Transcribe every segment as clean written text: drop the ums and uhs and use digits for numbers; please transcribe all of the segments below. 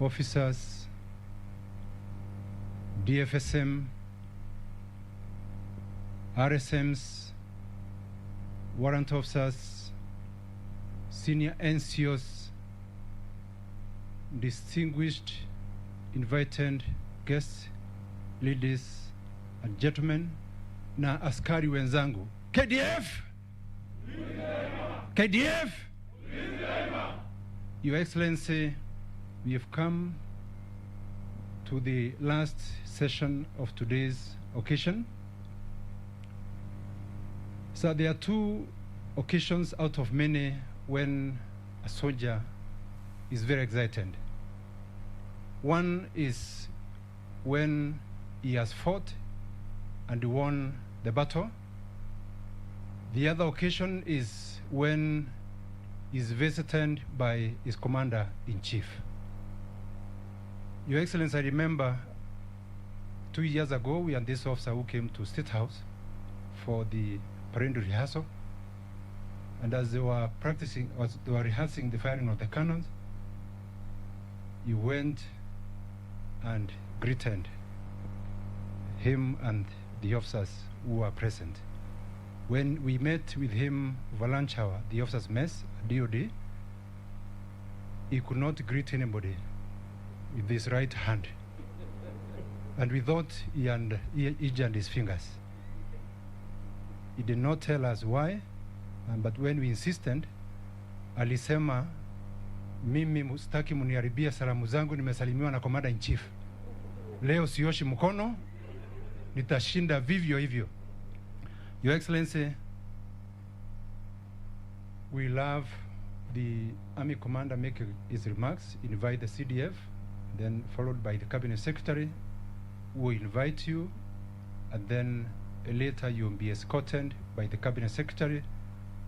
officers, DFSM, RSMs, warrant officers, senior NCOs, distinguished invited guests, ladies and gentlemen, na askari wenzangu. KDF! KDF! Your Excellency, we have come to the last session of today's occasion. So there are two occasions out of many when a soldier is very excited. One is when he has fought and won the battle. The other occasion is when he is visited by his commander-in-chief. Your Excellency, I remember 2 years ago, we had this officer who came to State House for the parade rehearsal. And as they were practicing, as they were rehearsing the firing of the cannons, he went and greeted him and the officers who were present. When we met with him for lunch hour, the officers' mess, DOD, he could not greet anybody with his right hand. And we thought he injured his fingers. He did not tell us why, but when we insisted, alisema, mimi mustaki muniharibia salamu zangu, nimesalimiwa na commander in chief. Leo sioshi mkono, nitashinda vivyo hivyo. Your Excellency, we love the Army Commander make his remarks, invite the CDF, then followed by the Cabinet Secretary, who will invite you, and then later you will be escorted by the Cabinet Secretary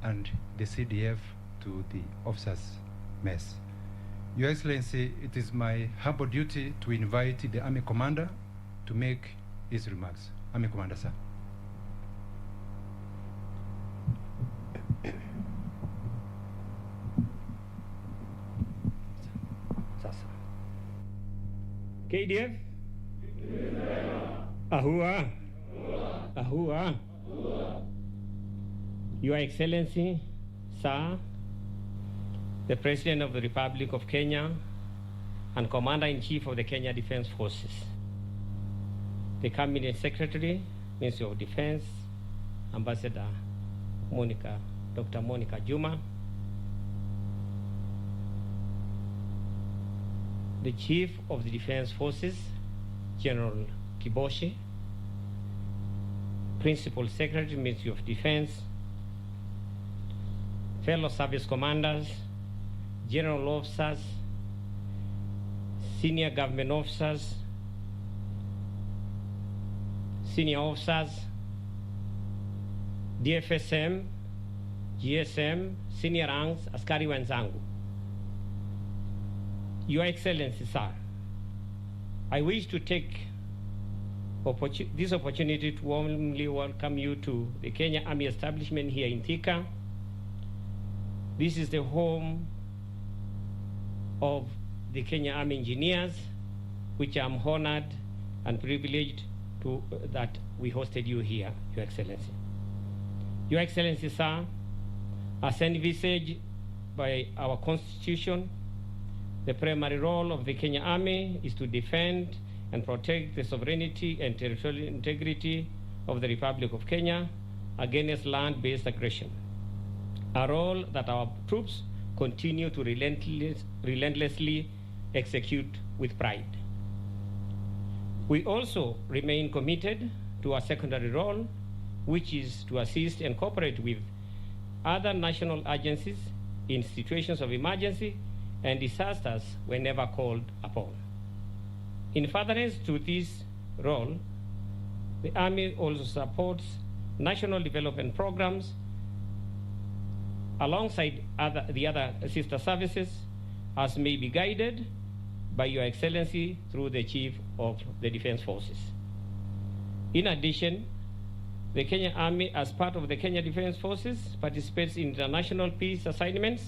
and the CDF to the officers' mess. Your Excellency, it is my humble duty to invite the Army Commander to make his remarks. Army Commander, sir. KDF? Ahua? Ahua? Your Excellency, Sir, the President of the Republic of Kenya and Commander-in-Chief of the Kenya Defense Forces, the Cabinet Secretary, Ministry of Defense, Ambassador Dr. Monica Juma, the Chief of the Defense Forces, General Kiboshi, Principal Secretary, Ministry of Defense, fellow service commanders, general officers, senior government officers, senior officers, DFSM, GSM, senior ranks, askari wenzangu. Your Excellency, sir, I wish to take this opportunity to warmly welcome you to the Kenya Army establishment here in Thika. This is the home of the Kenya Army Engineers, which I'm honored and privileged to that we hosted you here, Your Excellency. Your Excellency, sir, as envisaged by our Constitution, the primary role of the Kenya Army is to defend and protect the sovereignty and territorial integrity of the Republic of Kenya against land-based aggression, a role that our troops continue to relentlessly execute with pride. We also remain committed to our secondary role, which is to assist and cooperate with other national agencies in situations of emergency and disasters whenever called upon. In furtherance to this role, the Army also supports national development programs alongside the other sister services as may be guided by Your Excellency through the Chief of the Defense Forces. In addition, the Kenya Army, as part of the Kenya Defense Forces, participates in international peace assignments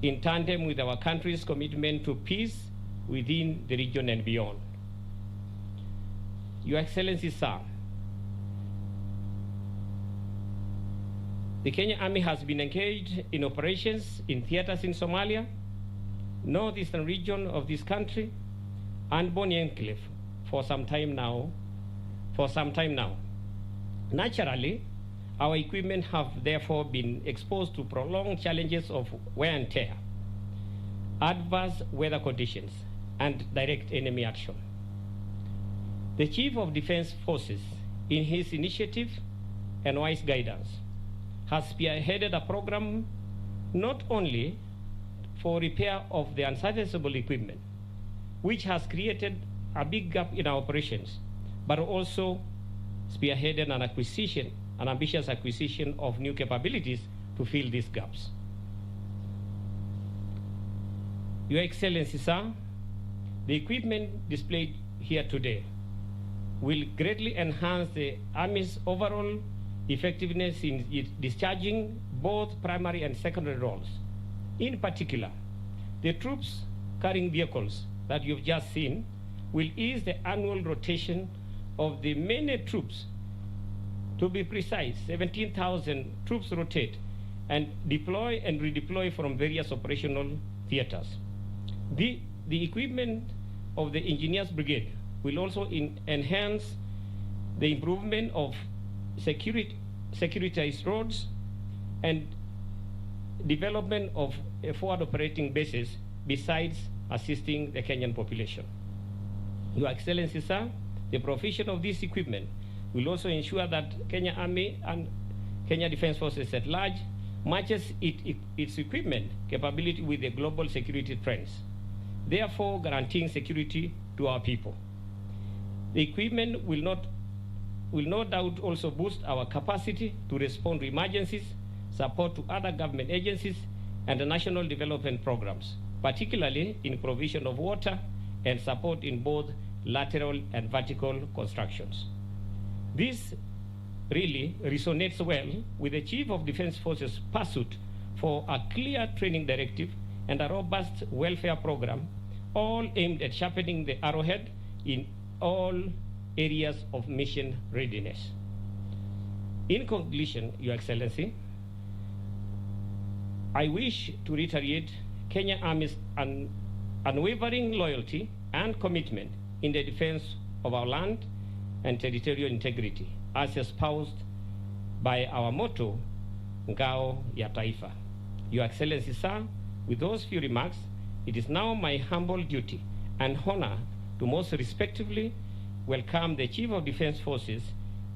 in tandem with our country's commitment to peace within the region and beyond. Your Excellency, sir, the Kenya Army has been engaged in operations in theaters in Somalia, northeastern region of this country, and Boni Enclave for some time now. Naturally, our equipment have therefore been exposed to prolonged challenges of wear and tear, adverse weather conditions, and direct enemy action. The Chief of Defense Forces, in his initiative and wise guidance, has spearheaded a program not only for repair of the unserviceable equipment, which has created a big gap in our operations, but also spearheaded an ambitious acquisition of new capabilities to fill these gaps. Your Excellency, sir, the equipment displayed here today will greatly enhance the Army's overall effectiveness in discharging both primary and secondary roles. In particular, the troops carrying vehicles that you've just seen will ease the annual rotation of the many troops. To be precise, 17,000 troops rotate and deploy and redeploy from various operational theaters. The equipment of the Engineers Brigade will also enhance the improvement of securitized roads and development of a forward operating basis, besides assisting the Kenyan population. Your Excellency, sir, the provision of this equipment will also ensure that Kenya Army and Kenya Defense Forces at large matches its equipment capability with the global security trends, therefore guaranteeing security to our people. The equipment will no doubt also boost our capacity to respond to emergencies, support to other government agencies, and the national development programs, particularly in provision of water and support in both lateral and vertical constructions. This really resonates well with the Chief of Defense Forces' pursuit for a clear training directive and a robust welfare program, all aimed at sharpening the arrowhead in all areas of mission readiness. In conclusion, Your Excellency, I wish to reiterate Kenya Army's unwavering loyalty and commitment in the defense of our land and territorial integrity, as espoused by our motto, Ngao ya Taifa. Your Excellency, sir, with those few remarks, it is now my humble duty and honor to most respectfully welcome the Chief of Defense Forces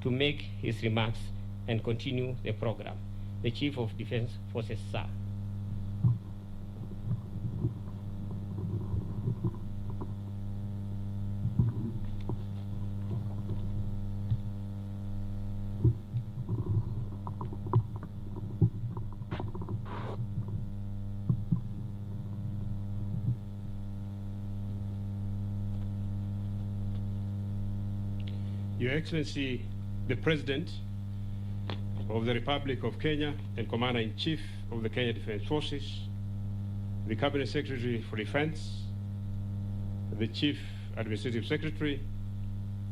to make his remarks and continue the program. The Chief of Defense Forces, sir. Your Excellency, the President of the Republic of Kenya and Commander-in-Chief of the Kenya Defense Forces, the Cabinet Secretary for Defense, the Chief Administrative Secretary,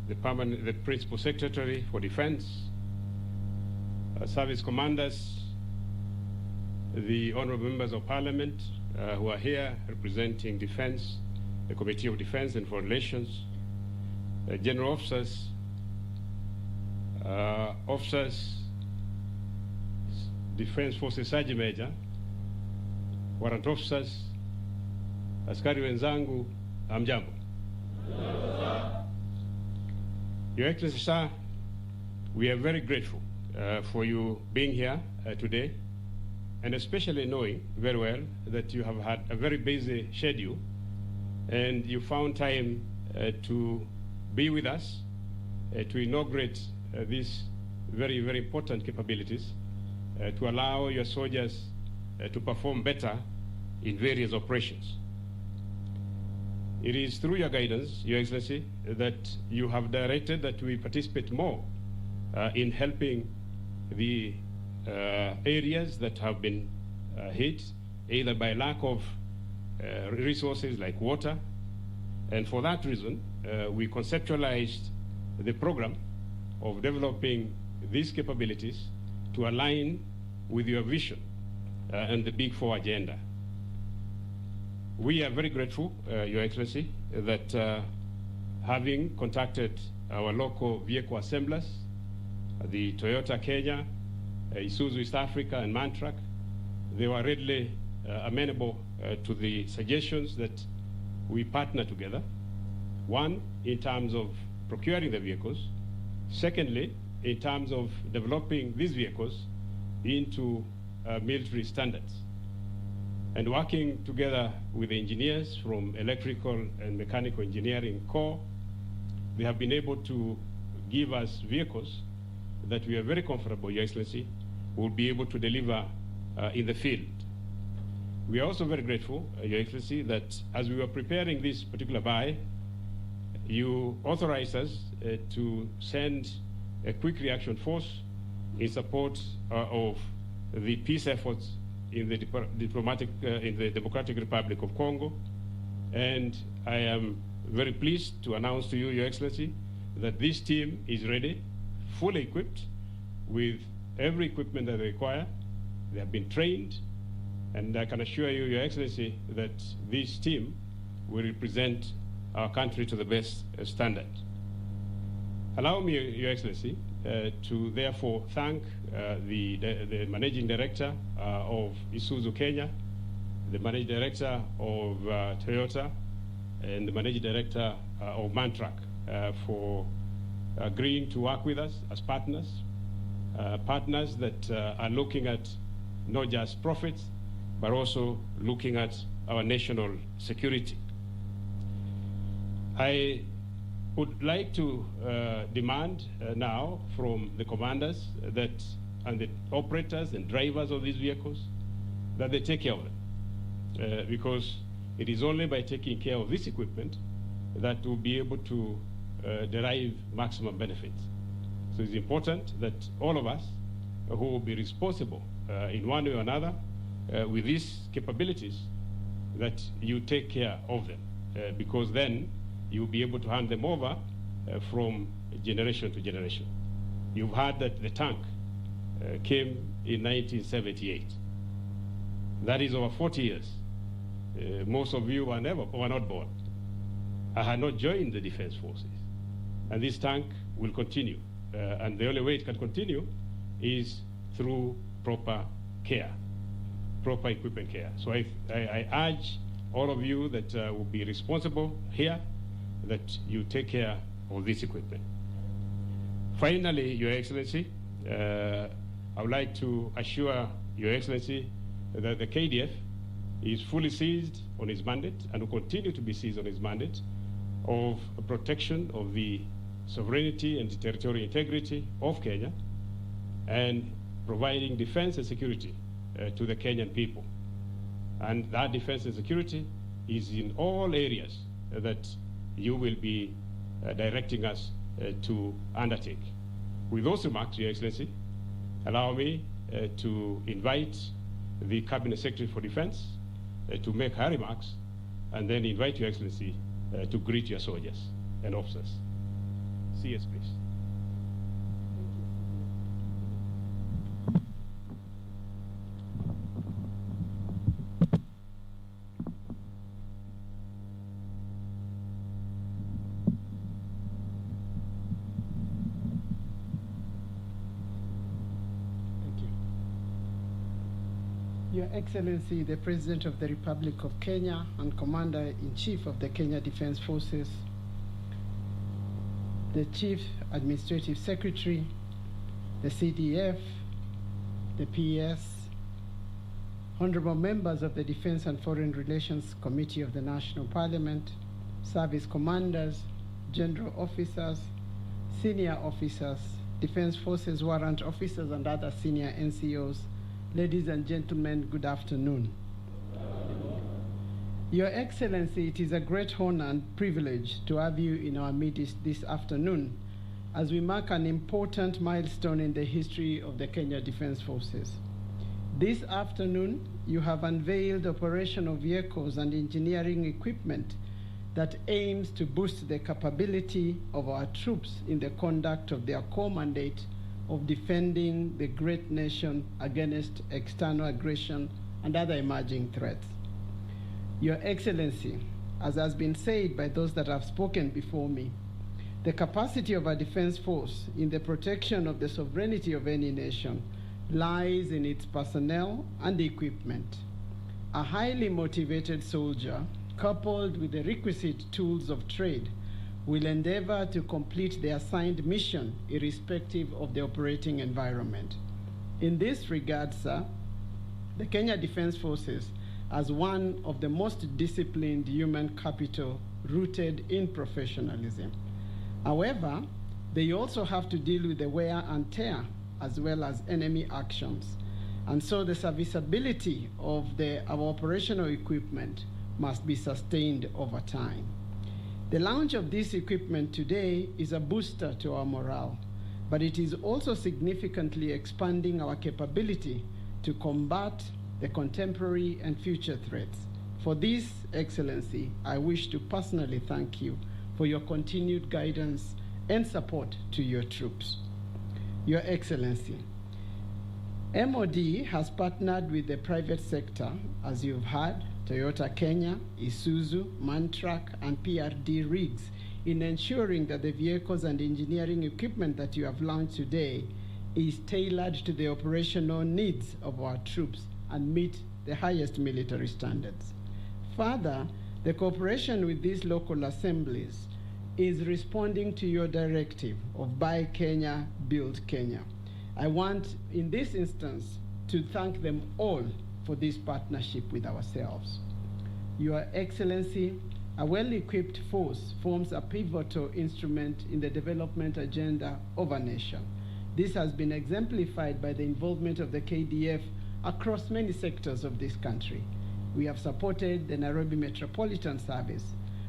the Principal Secretary for Defense, service commanders, the honorable members of Parliament who are here representing Defense, the Committee of Defense and Foreign Relations, general officers, officers, Defense Forces Sergeant Major, warrant officers, askari wenzangu, hamjambo. Your Excellency, sir, we are very grateful for you being here today, and especially knowing very well that you have had a very busy schedule and you found time to be with us to inaugurate these very, very important capabilities to allow your soldiers to perform better in various operations. It is through your guidance, Your Excellency, that you have directed that we participate more in helping the areas that have been hit either by lack of resources like water, And for that reason, we conceptualized the program of developing these capabilities to align with your vision and the Big Four agenda. We are very grateful, Your Excellency, that having contacted our local vehicle assemblers, the Toyota Kenya, Isuzu East Africa, and Mantrac, they were readily amenable to the suggestions that we partner together. One, in terms of procuring the vehicles. Secondly, in terms of developing these vehicles into military standards. And working together with the engineers from electrical and mechanical engineering core, they have been able to give us vehicles that we are very comfortable, Your Excellency, will be able to deliver in the field. We are also very grateful, Your Excellency, that as we were preparing this particular buy, you authorized us to send a quick reaction force in support of the peace efforts in the Democratic Republic of Congo. And I am very pleased to announce to you, Your Excellency, that this team is ready, fully equipped with every equipment that they require. They have been trained, and I can assure you, Your Excellency, that this team will represent our country to the best standard. Allow me, Your Excellency, to therefore thank the Managing Director of Isuzu Kenya, the Managing Director of Toyota, and the Managing Director of Mantrac for agreeing to work with us as partners, partners that are looking at not just profits, but also looking at our national security. I would like to demand now from the commanders that, and the operators and drivers of these vehicles, that they take care of them. Because it is only by taking care of this equipment that we'll be able to derive maximum benefits. So it's important that all of us who will be responsible in one way or another with these capabilities, that you take care of them, because then you'll be able to hand them over from generation to generation. You've heard that the tank came in 1978. That is over 40 years. Most of you were not born. I had not joined the Defense Forces. And this tank will continue. And the only way it can continue is through proper care, proper equipment care. So I urge all of you that will be responsible here, that you take care of this equipment. Finally, Your Excellency, I would like to assure Your Excellency that the KDF is fully seized on his mandate and will continue to be seized on his mandate of protection of the sovereignty and territorial integrity of Kenya and providing defense and security to the Kenyan people. And that defense and security is in all areas that you will be directing us to undertake. With those remarks, Your Excellency, allow me to invite the Cabinet Secretary for Defense to make her remarks, and then invite Your Excellency to greet your soldiers and officers. CS, please. Your Excellency, the President of the Republic of Kenya and Commander-in-Chief of the Kenya Defense Forces, the Chief Administrative Secretary, the CDF, the PS, honorable members of the Defense and Foreign Relations Committee of the National Parliament, service commanders, general officers, senior officers, Defense Forces warrant officers, and other senior NCOs, ladies and gentlemen, good afternoon. Your Excellency, it is a great honor and privilege to have you in our midst this afternoon as we mark an important milestone in the history of the Kenya Defense Forces. This afternoon, you have unveiled operational vehicles and engineering equipment that aims to boost the capability of our troops in the conduct of their core mandate of defending the great nation against external aggression and other emerging threats. Your Excellency, as has been said by those that have spoken before me, the capacity of our defense force in the protection of the sovereignty of any nation lies in its personnel and equipment. A highly motivated soldier, coupled with the requisite tools of trade, will endeavor to complete the assigned mission irrespective of the operating environment. In this regard, sir, the Kenya Defense Forces, as one of the most disciplined human capital rooted in professionalism. However, they also have to deal with the wear and tear as well as enemy actions. And so the serviceability of our operational equipment must be sustained over time. The launch of this equipment today is a booster to our morale, but it is also significantly expanding our capability to combat the contemporary and future threats. For this, Excellency, I wish to personally thank you for your continued guidance and support to your troops. Your Excellency, MOD has partnered with the private sector, as you've heard, Toyota Kenya, Isuzu, Mantrac, and PRD rigs in ensuring that the vehicles and engineering equipment that you have launched today is tailored to the operational needs of our troops and meet the highest military standards. Further, the cooperation with these local assemblies is responding to your directive of Buy Kenya, Build Kenya. I want, in this instance, to thank them all for this partnership with ourselves. Your Excellency, a well-equipped force forms a pivotal instrument in the development agenda of a nation. This has been exemplified by the involvement of the KDF across many sectors of this country. We have supported the Nairobi Metropolitan Service.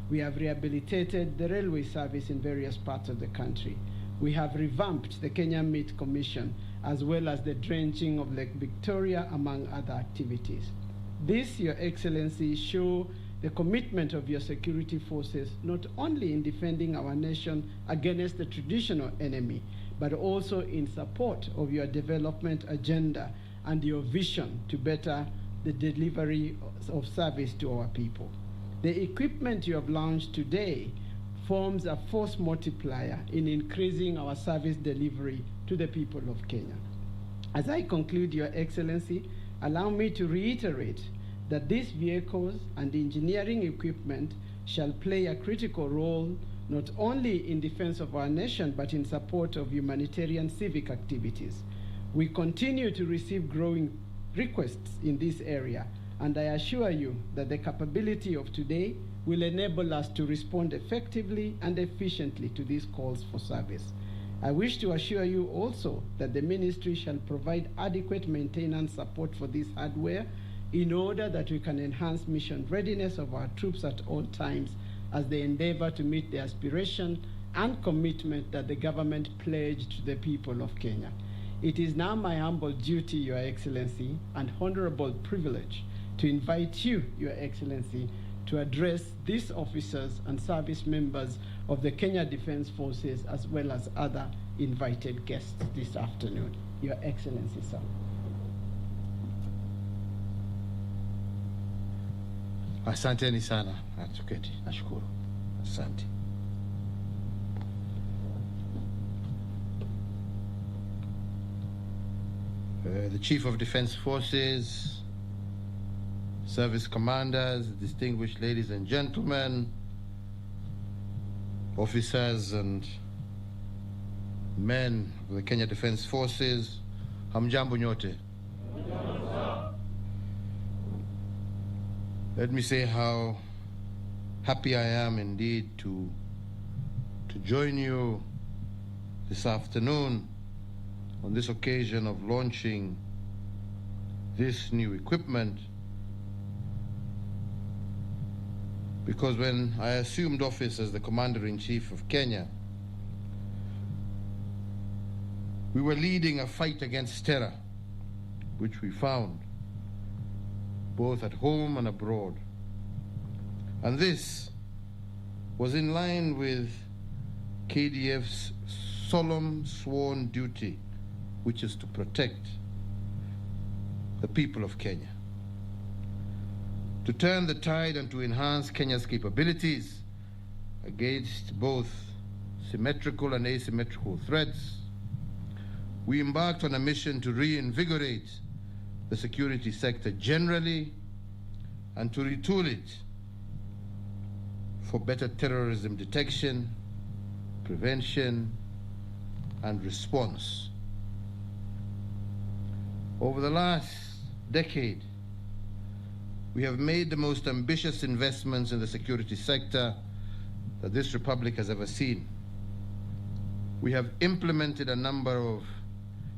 We have rehabilitated the railway service in various parts of the country. We have revamped the Kenya Meat Commission, as well as the drenching of Lake Victoria, among other activities. This, Your Excellency, show the commitment of your security forces, not only in defending our nation against the traditional enemy, but also in support of your development agenda and your vision to better the delivery of service to our people. The equipment you have launched today forms a force multiplier in increasing our service delivery to the people of Kenya. As I conclude, Your Excellency, allow me to reiterate that these vehicles and engineering equipment shall play a critical role not only in defense of our nation, but in support of humanitarian civic activities. We continue to receive growing requests in this area, and I assure you that the capability of today will enable us to respond effectively and efficiently to these calls for service. I wish to assure you also that the ministry shall provide adequate maintenance support for this hardware in order that we can enhance mission readiness of our troops at all times as they endeavor to meet the aspiration and commitment that the government pledged to the people of Kenya. It is now my humble duty, Your Excellency, and honorable privilege to invite you, Your Excellency, to address these officers and service members of the Kenya Defense Forces, as well as other invited guests this afternoon. Your Excellency, sir. Asanteni sana. Tuketi. Nashukuru. Asante. The Chief of Defense Forces, service commanders, distinguished ladies and gentlemen, officers and men of the Kenya Defense Forces, hamjambo nyote. Let me say how happy I am indeed to join you this afternoon on this occasion of launching this new equipment, because when I assumed office as the Commander-in-Chief of Kenya, we were leading a fight against terror, which we found both at home and abroad. And this was in line with KDF's solemn sworn duty, which is to protect the people of Kenya, to turn the tide and to enhance Kenya's capabilities against both symmetrical and asymmetrical threats. We embarked on a mission to reinvigorate the security sector generally and to retool it for better terrorism detection, prevention, and response. Over the last decade, we have made the most ambitious investments in the security sector that this republic has ever seen. We have implemented a number of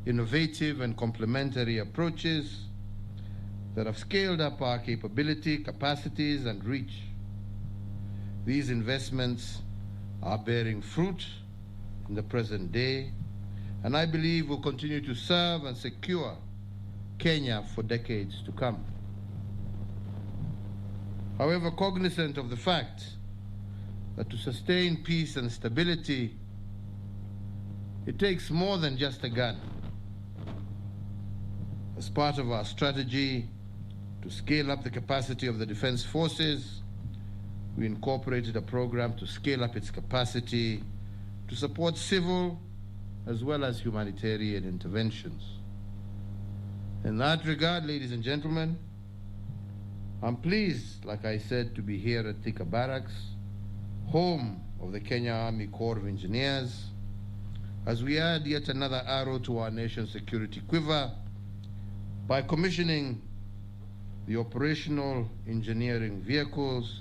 innovative and complementary approaches that have scaled up our capability, capacities, and reach. These investments are bearing fruit in the present day, and I believe will continue to serve and secure Kenya for decades to come. However, cognizant of the fact that to sustain peace and stability, it takes more than just a gun. As part of our strategy to scale up the capacity of the defense forces, we incorporated a program to scale up its capacity to support civil as well as humanitarian interventions. In that regard, ladies and gentlemen, I'm pleased, like I said, to be here at Thika Barracks, home of the Kenya Army Corps of Engineers, as we add yet another arrow to our nation's security quiver by commissioning the operational engineering vehicles,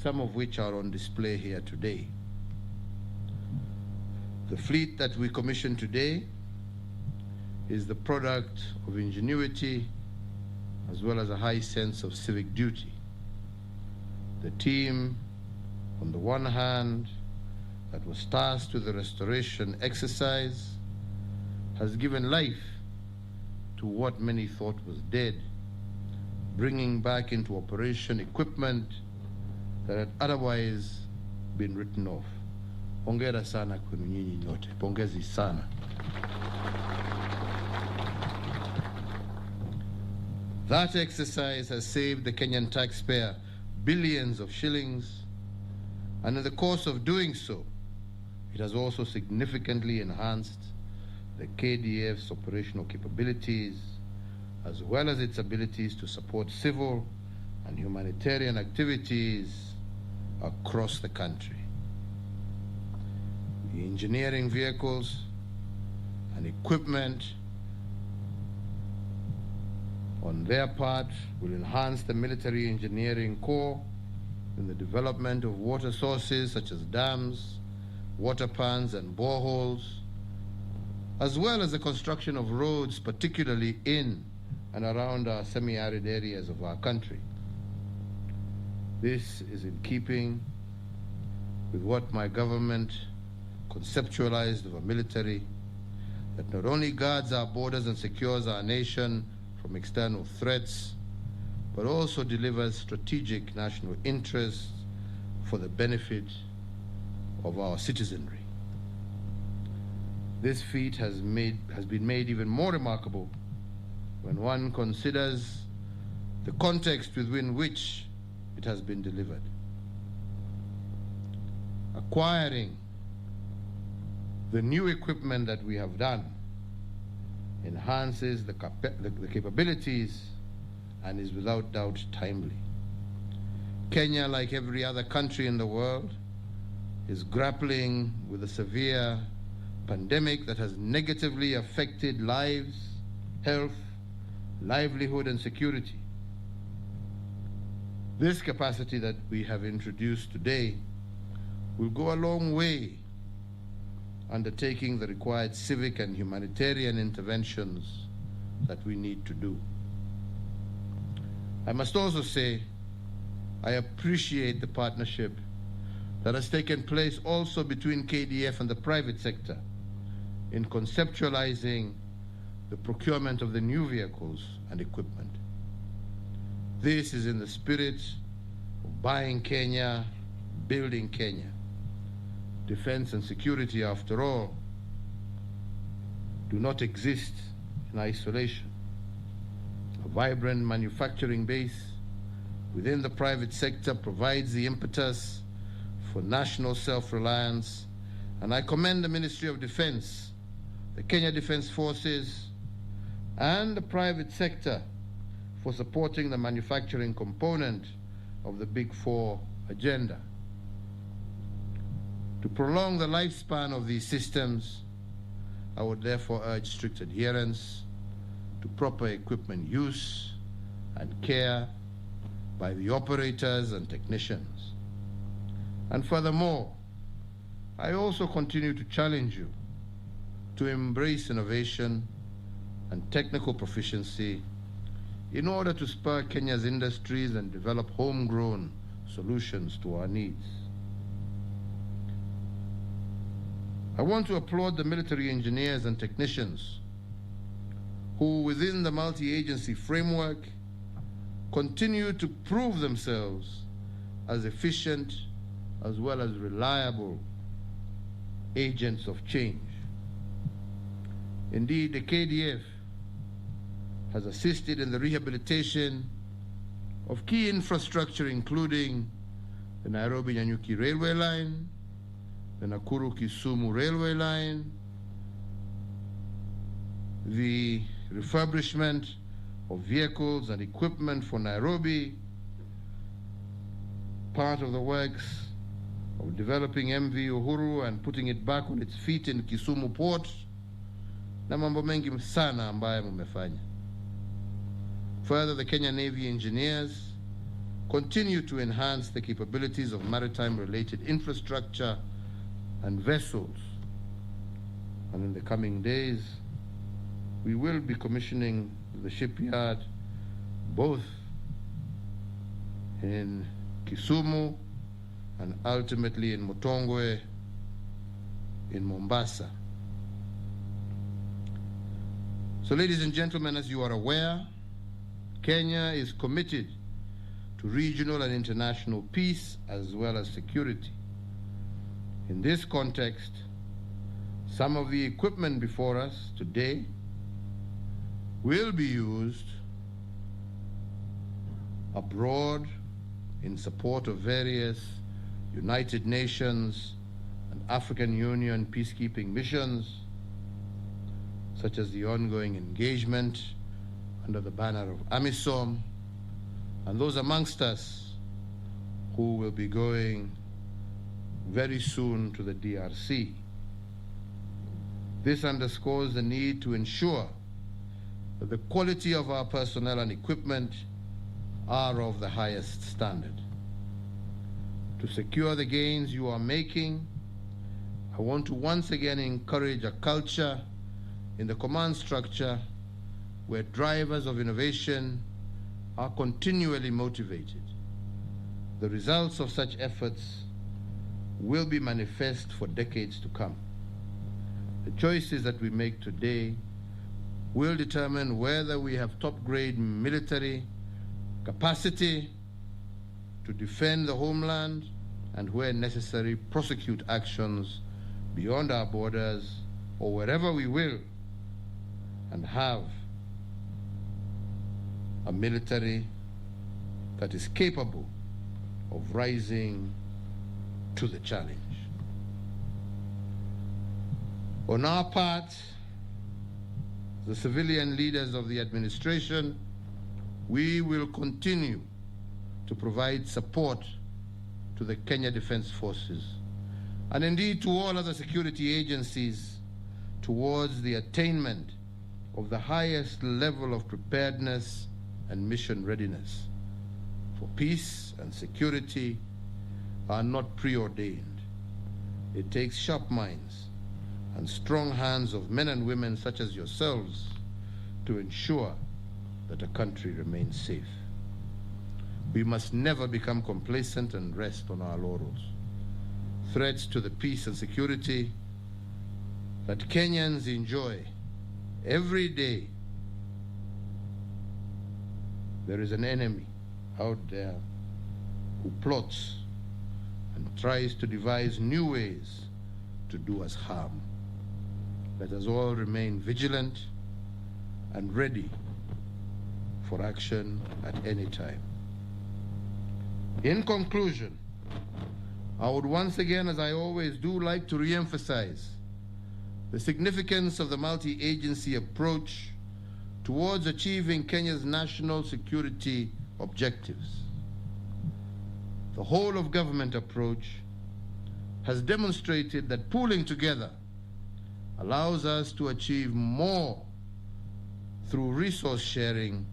some of which are on display here today. The fleet that we commissioned today is the product of ingenuity as well as a high sense of civic duty. The team, on the one hand, that was tasked with the restoration exercise, has given life to what many thought was dead, bringing back into operation equipment that had otherwise been written off. Hongera sana kwenu nyinyi nyote. Pongezi sana. That exercise has saved the Kenyan taxpayer billions of shillings, and in the course of doing so, it has also significantly enhanced the KDF's operational capabilities, as well as its abilities to support civil and humanitarian activities across the country. The engineering vehicles and equipment on their part will enhance the military engineering corps in the development of water sources such as dams, water pans, and boreholes, as well as the construction of roads, particularly in and around our semi-arid areas of our country. This is in keeping with what my government conceptualized of a military that not only guards our borders and secures our nation from external threats, but also delivers strategic national interests for the benefit of our citizenry. This feat has been made even more remarkable when one considers the context within which it has been delivered. Acquiring the new equipment that we have done enhances the capabilities and is without doubt timely. Kenya, like every other country in the world, is grappling with a severe pandemic that has negatively affected lives, health, livelihood, and security. This capacity that we have introduced today will go a long way undertaking the required civic and humanitarian interventions that we need to do. I must also say I appreciate the partnership that has taken place also between KDF and the private sector in conceptualizing the procurement of the new vehicles and equipment. This is in the spirit of buying Kenya, building Kenya. Defense and security, after all, do not exist in isolation. A vibrant manufacturing base within the private sector provides the impetus for national self-reliance, and I commend the Ministry of Defense, the Kenya Defense Forces, and the private sector for supporting the manufacturing component of the Big Four agenda. To prolong the lifespan of these systems, I would therefore urge strict adherence to proper equipment use and care by the operators and technicians. And furthermore, I also continue to challenge you to embrace innovation and technical proficiency in order to spur Kenya's industries and develop homegrown solutions to our needs. I want to applaud the military engineers and technicians who, within the multi-agency framework, continue to prove themselves as efficient as well as reliable agents of change. Indeed, the KDF has assisted in the rehabilitation of key infrastructure, including the Nairobi-Nyanyuki railway line, the Nakuru-Kisumu railway line, the refurbishment of vehicles and equipment for Nairobi, part of the works of developing MV Uhuru and putting it back on its feet in Kisumu port, na mambo mengi sana ambayo mumefanya. Further, the Kenya Navy engineers continue to enhance the capabilities of maritime-related infrastructure and vessels. And in the coming days, we will be commissioning the shipyard both in Kisumu and ultimately in Mutongwe in Mombasa. So, ladies and gentlemen, as you are aware, Kenya is committed to regional and international peace as well as security. In this context, some of the equipment before us today will be used abroad in support of various United Nations and African Union peacekeeping missions, such as the ongoing engagement under the banner of AMISOM, and those amongst us who will be going very soon to the DRC. This underscores the need to ensure that the quality of our personnel and equipment are of the highest standard. To secure the gains you are making, I want to once again encourage a culture in the command structure where drivers of innovation are continually motivated. The results of such efforts will be manifest for decades to come. The choices that we make today will determine whether we have top-grade military capacity to defend the homeland and, where necessary, prosecute actions beyond our borders or wherever we will, and have a military that is capable of rising to the challenge. On our part, the civilian leaders of the administration, we will continue to provide support to the Kenya Defense Forces and indeed to all other security agencies towards the attainment of the highest level of preparedness and mission readiness. For peace and security are not preordained. It takes sharp minds and strong hands of men and women such as yourselves to ensure that a country remains safe. We must never become complacent and rest on our laurels. Threats to the peace and security that Kenyans enjoy every day. There is an enemy out there who plots and tries to devise new ways to do us harm. Let us all remain vigilant and ready for action at any time. In conclusion, I would once again, as I always do, like to re-emphasize the significance of the multi-agency approach towards achieving Kenya's national security objectives. The whole of government approach has demonstrated that pooling together allows us to achieve more through resource sharing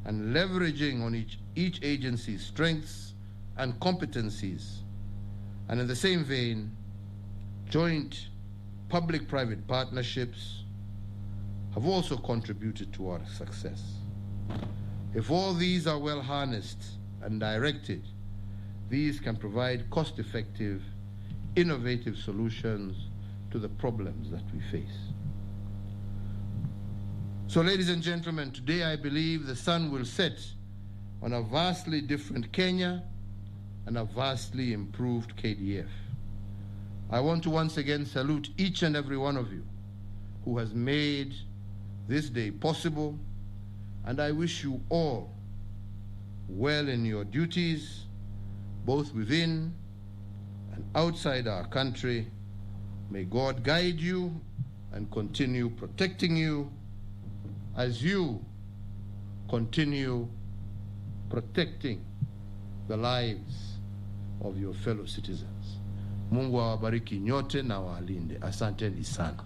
and leveraging on each agency's strengths and competencies. And in the same vein, joint public-private partnerships have also contributed to our success. If all these are well harnessed and directed, these can provide cost-effective, innovative solutions to the problems that we face. So, ladies and gentlemen, today I believe the sun will set on a vastly different Kenya and a vastly improved KDF. I want to once again salute each and every one of you who has made this day possible, and I wish you all well in your duties, both within and outside our country. May God guide you and continue protecting you as you continue protecting the lives of your fellow citizens. Mungu awabariki nyote na walinde. Asanteni sana.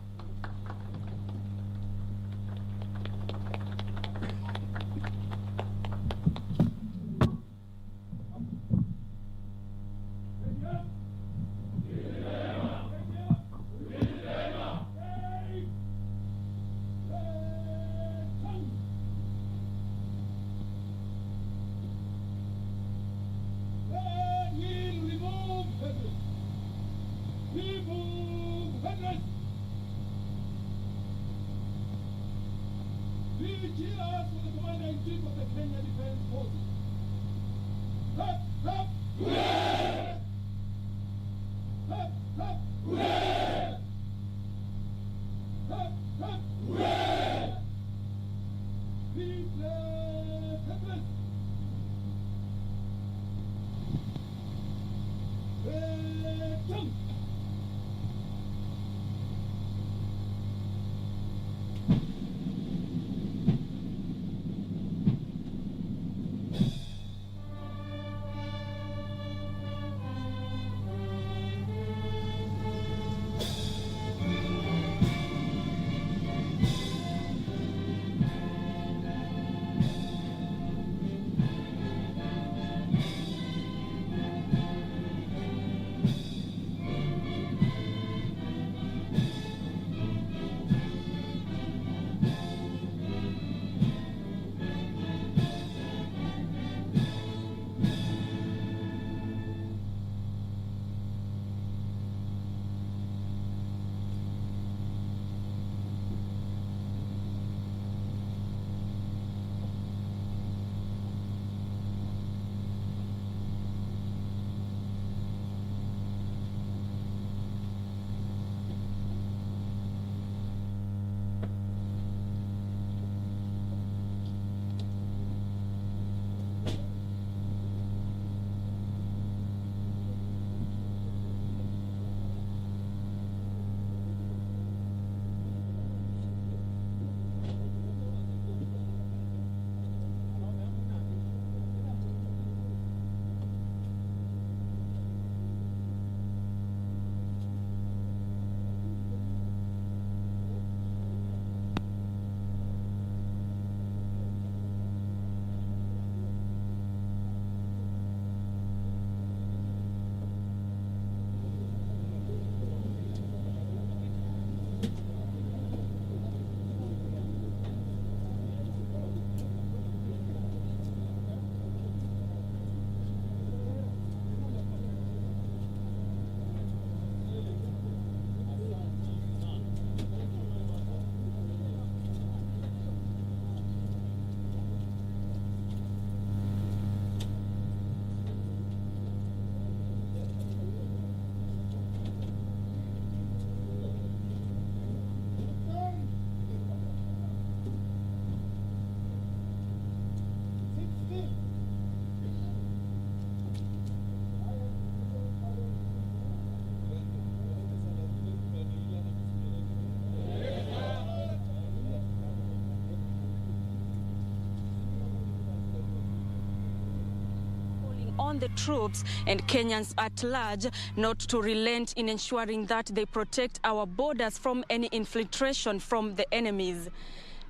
on the troops and Kenyans at large not to relent in ensuring that they protect our borders from any infiltration from the enemies.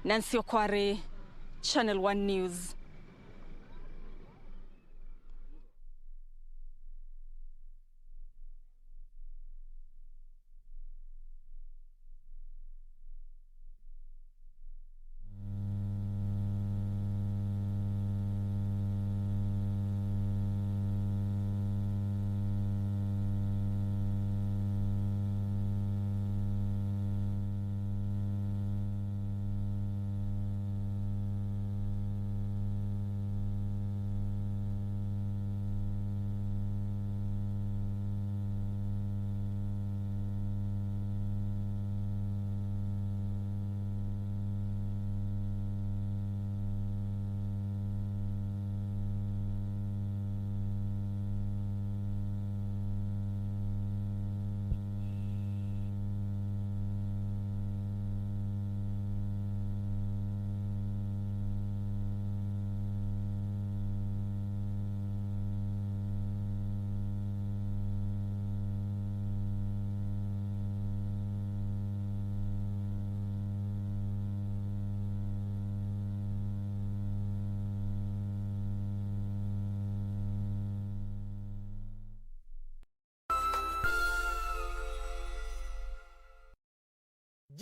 Nancy Okware, Channel 1 News.